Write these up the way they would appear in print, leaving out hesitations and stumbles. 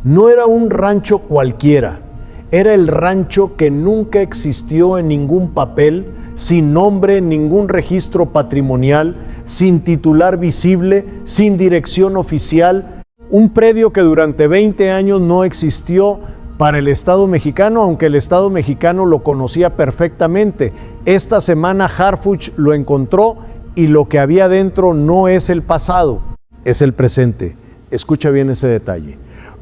No era un rancho cualquiera, era el rancho que nunca existió en ningún papel, sin nombre en ningún registro patrimonial, sin titular visible, sin dirección oficial, un predio que durante 20 años no existió para el Estado mexicano, aunque el Estado mexicano lo conocía perfectamente. Esta semana Harfuch lo encontró y lo que había dentro no es el pasado, es el presente. Escucha bien ese detalle,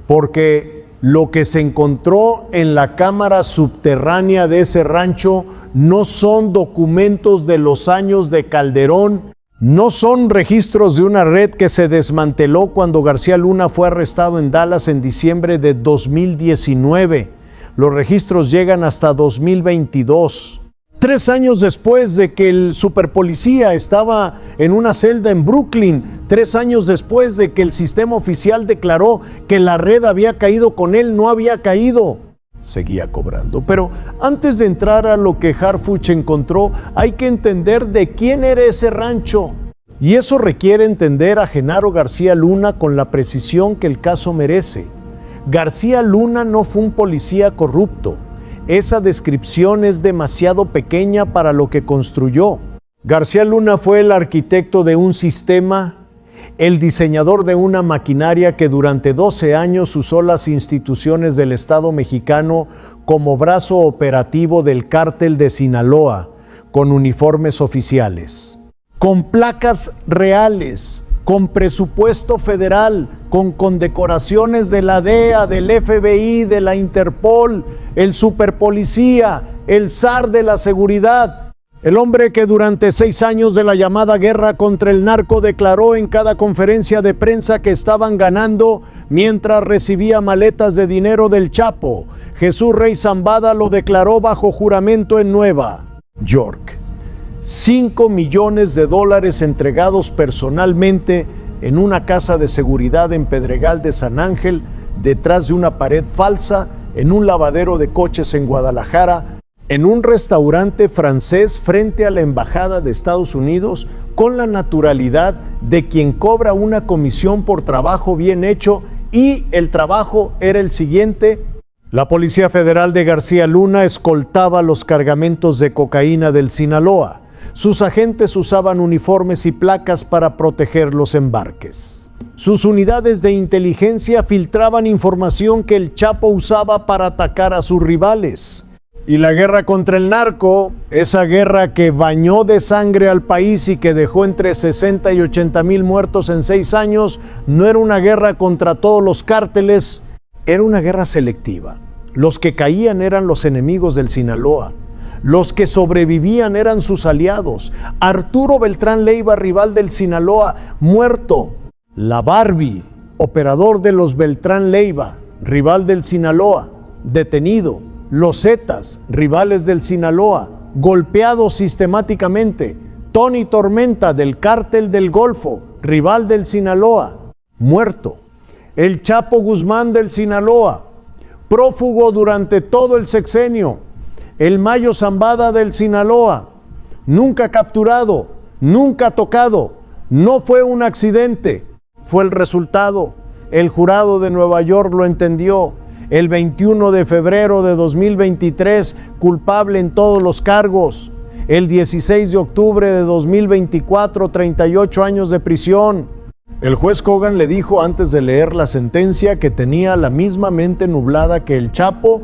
porque lo que se encontró en la cámara subterránea de ese rancho no son documentos de los años de Calderón, no son registros de una red que se desmanteló cuando García Luna fue arrestado en Dallas en diciembre de 2019. Los registros llegan hasta 2022. 3 años después de que el superpolicía estaba en una celda en Brooklyn, 3 años después de que el sistema oficial declaró que la red había caído con él, no había caído, seguía cobrando. Pero antes de entrar a lo que Harfuch encontró, hay que entender de quién era ese rancho. Y eso requiere entender a Genaro García Luna con la precisión que el caso merece. García Luna no fue un policía corrupto. Esa descripción es demasiado pequeña para lo que construyó. García Luna fue el arquitecto de un sistema, el diseñador de una maquinaria que durante 12 años usó las instituciones del Estado mexicano como brazo operativo del cártel de Sinaloa, con uniformes oficiales, con placas reales, con presupuesto federal, con condecoraciones de la DEA, del FBI, de la Interpol, el superpolicía, el zar de la seguridad, el hombre que durante 6 años de la llamada guerra contra el narco declaró en cada conferencia de prensa que estaban ganando mientras recibía maletas de dinero del Chapo. Jesús Rey Zambada lo declaró bajo juramento en Nueva York. 5 millones de dólares entregados personalmente en una casa de seguridad en Pedregal de San Ángel, detrás de una pared falsa, en un lavadero de coches en Guadalajara, en un restaurante francés frente a la Embajada de Estados Unidos, con la naturalidad de quien cobra una comisión por trabajo bien hecho, y el trabajo era el siguiente: la Policía Federal de García Luna escoltaba los cargamentos de cocaína del Sinaloa. Sus agentes usaban uniformes y placas para proteger los embarques. Sus unidades de inteligencia filtraban información que el Chapo usaba para atacar a sus rivales. Y la guerra contra el narco, esa guerra que bañó de sangre al país y que dejó entre 60 y 80 mil muertos en 6 años, no era una guerra contra todos los cárteles, era una guerra selectiva. Los que caían eran los enemigos del Sinaloa. Los que sobrevivían eran sus aliados. Arturo Beltrán Leiva, rival del Sinaloa, muerto. La Barbie, operador de los Beltrán Leiva, rival del Sinaloa, detenido. Los Zetas, rivales del Sinaloa, golpeados sistemáticamente. Tony Tormenta, del Cártel del Golfo, rival del Sinaloa, muerto. El Chapo Guzmán del Sinaloa, prófugo durante todo el sexenio. El Mayo Zambada del Sinaloa, nunca capturado, nunca tocado. No fue un accidente, fue el resultado. El jurado de Nueva York lo entendió. El 21 de febrero de 2023, culpable en todos los cargos. El 16 de octubre de 2024, 38 años de prisión. El juez Kogan le dijo antes de leer la sentencia que tenía la misma mente nublada que el Chapo.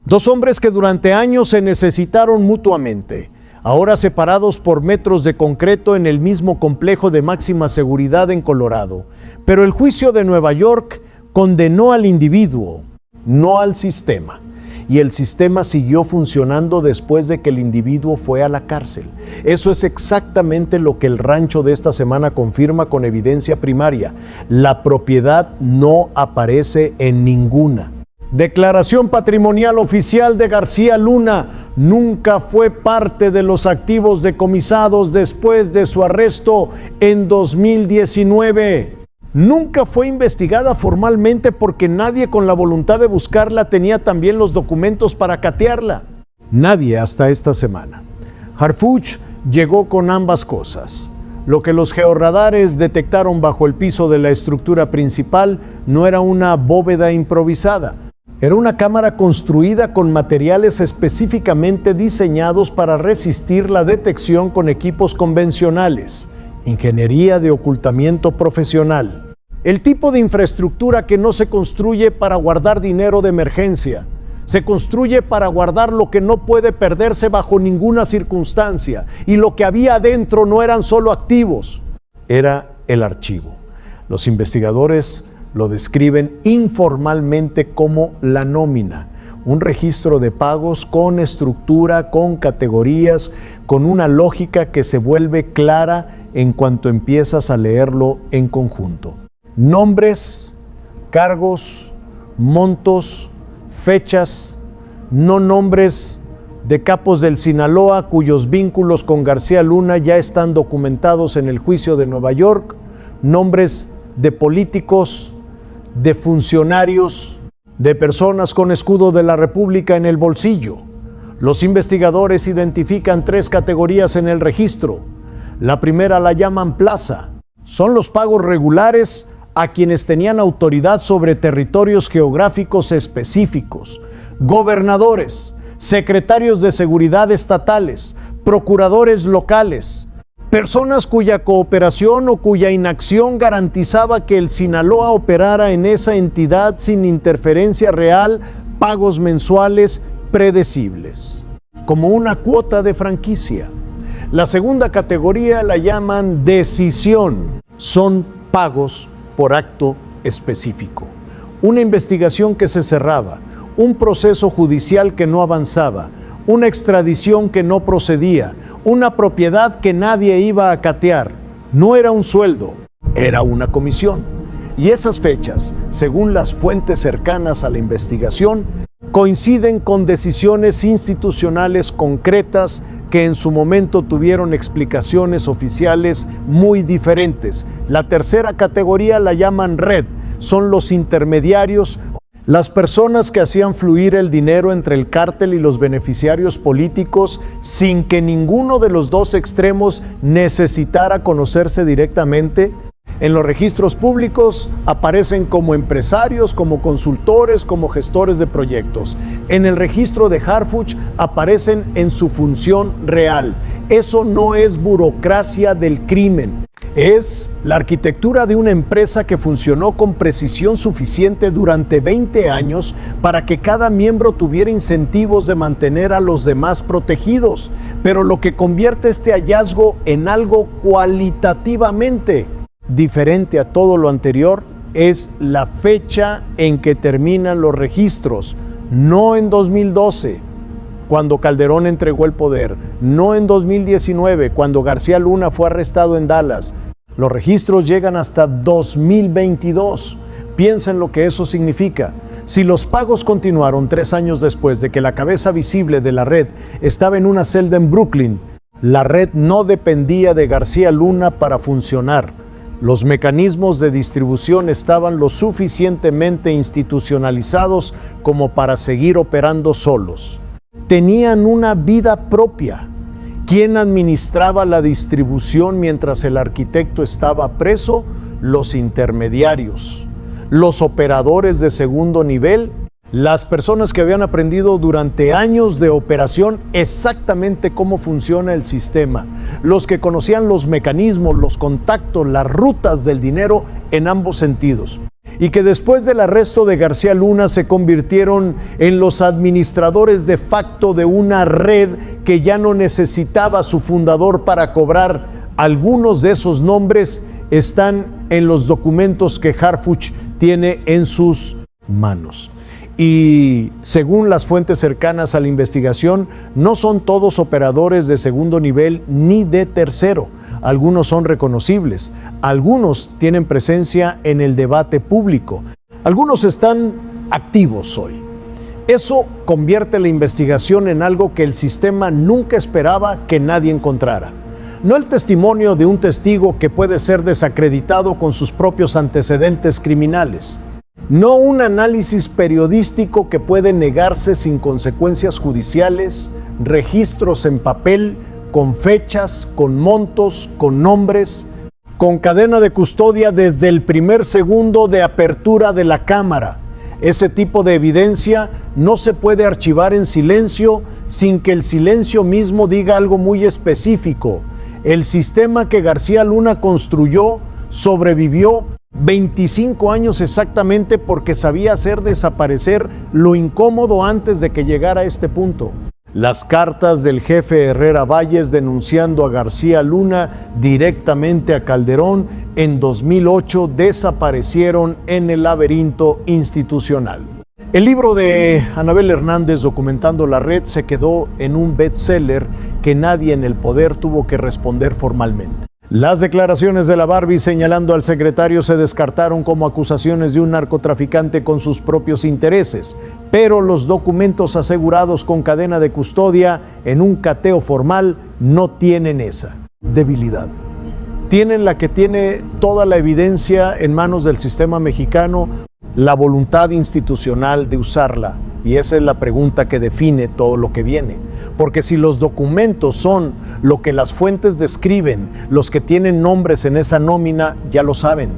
2 hombres que durante años se necesitaron mutuamente, ahora separados por metros de concreto en el mismo complejo de máxima seguridad en Colorado. Pero el juicio de Nueva York condenó al individuo, no al sistema. Y el sistema siguió funcionando después de que el individuo fue a la cárcel. Eso es exactamente lo que el rancho de esta semana confirma con evidencia primaria. La propiedad no aparece en ninguna declaración patrimonial oficial de García Luna. Nunca fue parte de los activos decomisados después de su arresto en 2019. Nunca fue investigada formalmente porque nadie con la voluntad de buscarla tenía también los documentos para catearla. Nadie hasta esta semana. Harfuch llegó con ambas cosas. Lo que los georradares detectaron bajo el piso de la estructura principal no era una bóveda improvisada. Era una cámara construida con materiales específicamente diseñados para resistir la detección con equipos convencionales. Ingeniería de ocultamiento profesional. El tipo de infraestructura que no se construye para guardar dinero de emergencia. Se construye para guardar lo que no puede perderse bajo ninguna circunstancia. Y lo que había adentro no eran solo activos, era el archivo. Los investigadores lo describen informalmente como la nómina, un registro de pagos con estructura, con categorías, con una lógica que se vuelve clara en cuanto empiezas a leerlo en conjunto. Nombres, cargos, montos, fechas, no nombres de capos del Sinaloa cuyos vínculos con García Luna ya están documentados en el juicio de Nueva York, nombres de políticos, de funcionarios, de personas con escudo de la República en el bolsillo. Los investigadores identifican 3 categorías en el registro. La primera la llaman plaza. Son los pagos regulares a quienes tenían autoridad sobre territorios geográficos específicos, gobernadores, secretarios de seguridad estatales, procuradores locales, personas cuya cooperación o cuya inacción garantizaba que el Sinaloa operara en esa entidad sin interferencia real, pagos mensuales predecibles, como una cuota de franquicia. La segunda categoría la llaman decisión. Son pagos por acto específico. Una investigación que se cerraba, un proceso judicial que no avanzaba, una extradición que no procedía, una propiedad que nadie iba a catear. No era un sueldo, era una comisión. Y esas fechas, según las fuentes cercanas a la investigación, coinciden con decisiones institucionales concretas que en su momento tuvieron explicaciones oficiales muy diferentes. La tercera categoría la llaman red, son los intermediarios, las personas que hacían fluir el dinero entre el cártel y los beneficiarios políticos sin que ninguno de los dos extremos necesitara conocerse directamente. En los registros públicos aparecen como empresarios, como consultores, como gestores de proyectos. En el registro de Harfuch aparecen en su función real. Eso no es burocracia del crimen. Es la arquitectura de una empresa que funcionó con precisión suficiente durante 20 años para que cada miembro tuviera incentivos de mantener a los demás protegidos. Pero lo que convierte este hallazgo en algo cualitativamente diferente a todo lo anterior es la fecha en que terminan los registros, no en 2012, cuando Calderón entregó el poder, no en 2019, cuando García Luna fue arrestado en Dallas. Los registros llegan hasta 2022. Piensa en lo que eso significa. Si los pagos continuaron 3 años después de que la cabeza visible de la red estaba en una celda en Brooklyn, la red no dependía de García Luna para funcionar. Los mecanismos de distribución estaban lo suficientemente institucionalizados como para seguir operando solos. Tenían una vida propia. ¿Quién administraba la distribución mientras el arquitecto estaba preso? Los intermediarios, los operadores de segundo nivel, las personas que habían aprendido durante años de operación exactamente cómo funciona el sistema, los que conocían los mecanismos, los contactos, las rutas del dinero en ambos sentidos, y que después del arresto de García Luna se convirtieron en los administradores de facto de una red que ya no necesitaba a su fundador para cobrar. Algunos de esos nombres están en los documentos que Harfuch tiene en sus manos. Y según las fuentes cercanas a la investigación, no son todos operadores de segundo nivel ni de tercero. Algunos son reconocibles, algunos tienen presencia en el debate público, algunos están activos hoy. Eso convierte la investigación en algo que el sistema nunca esperaba que nadie encontrara. No el testimonio de un testigo que puede ser desacreditado con sus propios antecedentes criminales. No un análisis periodístico que puede negarse sin consecuencias judiciales, registros en papel, con fechas, con montos, con nombres. con cadena de custodia desde el primer segundo de apertura de la cámara. Ese tipo de evidencia no se puede archivar en silencio sin que el silencio mismo diga algo muy específico. El sistema que García Luna construyó sobrevivió 25 años exactamente porque sabía hacer desaparecer lo incómodo antes de que llegara a este punto. Las cartas del jefe Herrera Valles denunciando a García Luna directamente a Calderón en 2008 desaparecieron en el laberinto institucional. El libro de Anabel Hernández, Documentando la Red, se quedó en un bestseller que nadie en el poder tuvo que responder formalmente. Las declaraciones de la Barbie señalando al secretario se descartaron como acusaciones de un narcotraficante con sus propios intereses, pero los documentos asegurados con cadena de custodia en un cateo formal no tienen esa debilidad. Tienen la que tiene toda la evidencia en manos del sistema mexicano, la voluntad institucional de usarla. Y esa es la pregunta que define todo lo que viene. Porque si los documentos son lo que las fuentes describen, los que tienen nombres en esa nómina, ya lo saben.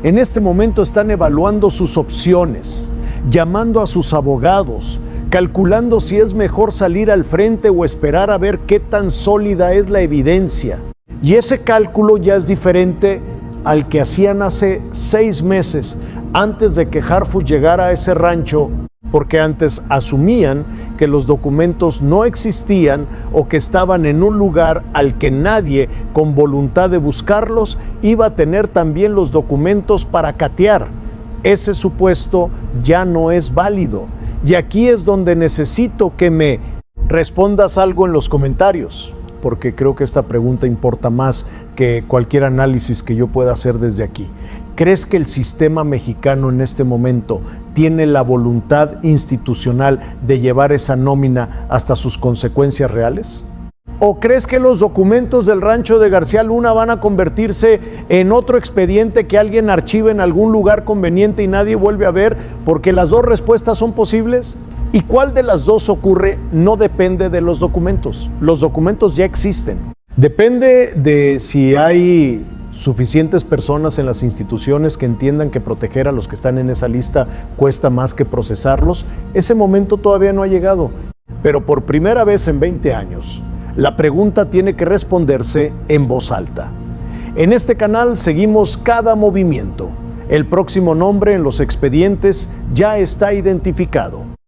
En este momento están evaluando sus opciones, llamando a sus abogados, calculando si es mejor salir al frente o esperar a ver qué tan sólida es la evidencia. Y ese cálculo ya es diferente al que hacían hace 6 meses, antes de que Harfuch llegara a ese rancho, porque antes asumían que los documentos no existían o que estaban en un lugar al que nadie con voluntad de buscarlos iba a tener también los documentos para catear. Ese supuesto ya no es válido. Y aquí es donde necesito que me respondas algo en los comentarios, porque creo que esta pregunta importa más que cualquier análisis que yo pueda hacer desde aquí. ¿Crees que el sistema mexicano en este momento tiene la voluntad institucional de llevar esa nómina hasta sus consecuencias reales? ¿O crees que los documentos del rancho de García Luna van a convertirse en otro expediente que alguien archive en algún lugar conveniente y nadie vuelve a ver? Porque las dos respuestas son posibles. ¿Y cuál de las dos ocurre? No depende de los documentos. Los documentos ya existen. Depende de si hay suficientes personas en las instituciones que entiendan que proteger a los que están en esa lista cuesta más que procesarlos. Ese momento todavía no ha llegado. Pero por primera vez en 20 años, la pregunta tiene que responderse en voz alta. En este canal seguimos cada movimiento. El próximo nombre en los expedientes ya está identificado.